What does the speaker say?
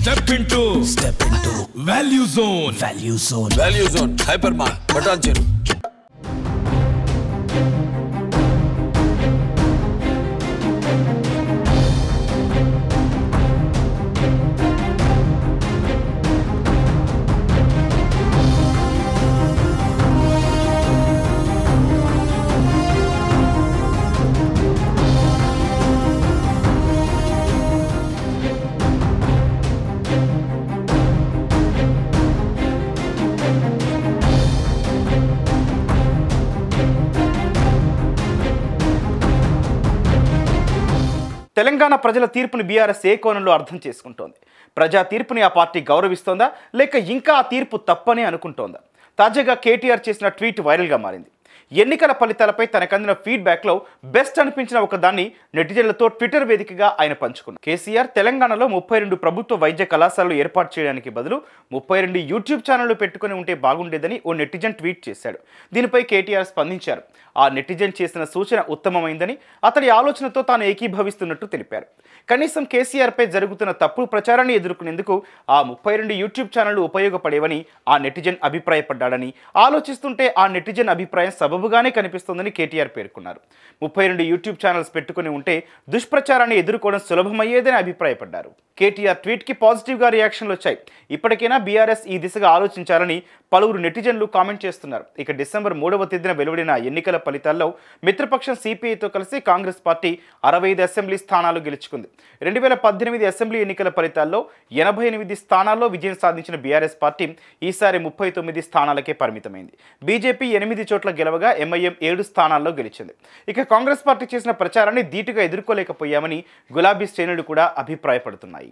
Step into Value Zone. Value Zone. Hypermart. Buttoncheru. Telangana ప్రజల తీర్పుని BRS ఏ కోణంలో అర్థం చేసుకుంటోంది? ప్రజా తీర్పుని ఆ పార్టీ గౌరవిస్తోందా లేక ఇంకా ఆ తీర్పు తప్పని అనుకుంటోందా? తాజాగా కేటీఆర్ చేసిన ట్వీట్ వైరల్గా మారింది. ఎన్నికల ఫలితాలపై తనకందిన ఫీడ్బ్యాక్లో బెస్ట్ అనిపించిన ఒక దాన్ని నెటిజన్లతో ట్విట్టర్ వేదికగా ఆయన పంచుకున్నారు. కేసీఆర్ తెలంగాణలో 32 ప్రభుత్వ వైద్య కళాశాలలు ఏర్పాటు చేయడానికి బదులు 32 యూట్యూబ్ ఛానళ్లు పెట్టుకుని ఉంటే బాగుండేదని ఓ నెటిజన్ ట్వీట్ చేశాడు. దీనిపై కేటీఆర్ స్పందించారు. ఆ నెటిజన్ చేసిన సూచన ఉత్తమమైందని, అతడి ఆలోచనతో తాను ఏకీభవిస్తున్నట్టు తెలిపారు. కనీసం కేసీఆర్పై జరుగుతున్న తప్పుడు ప్రచారాన్ని ఎదుర్కొనేందుకు ఆ 32 యూట్యూబ్ ఛానళ్లు ఉపయోగపడేవని ఆ నెటిజన్ అభిప్రాయపడ్డాడని, ఆలోచిస్తుంటే ఆ నెటిజన్ అభిప్రాయం సబబుగానే కనిపిస్తోందని కేటీఆర్ పేర్కొన్నారు. 32 యూట్యూబ్ ఛానల్స్ పెట్టుకుని ఉంటే దుష్ప్రచారాన్ని ఎదుర్కోవడం సులభమయ్యేదని అభిప్రాయపడ్డారు. కేటీఆర్ ట్వీట్కి పాజిటివ్గా రియాక్షన్లు వచ్చాయి. ఇప్పటికైనా బీఆర్ఎస్ ఈ దిశగా ఆలోచించాలని పలువురు నెటిజన్లు కామెంట్ చేస్తున్నారు. ఇక డిసెంబర్ 3వ తేదీన వెలువడిన ఎన్నికల ఫలితాల్లో మిత్రపక్షం సిపిఐతో కలిసి కాంగ్రెస్ పార్టీ 65 అసెంబ్లీ స్థానాలు గెలుచుకుంది. 2018 అసెంబ్లీ ఎన్నికల ఫలితాల్లో 88 స్థానాల్లో విజయం సాధించిన బీఆర్ఎస్ పార్టీ ఈసారి 39 స్థానాలకే పరిమితమైంది. బీజేపీ 8 చోట్ల గెలవగా ఎంఐఎం 7 స్థానాల్లో గెలిచింది. ఇక కాంగ్రెస్ పార్టీ చేసిన ప్రచారాన్ని ధీటుగా ఎదుర్కోలేకపోయామని గులాబీ శ్రేణులు కూడా అభిప్రాయపడుతున్నాయి.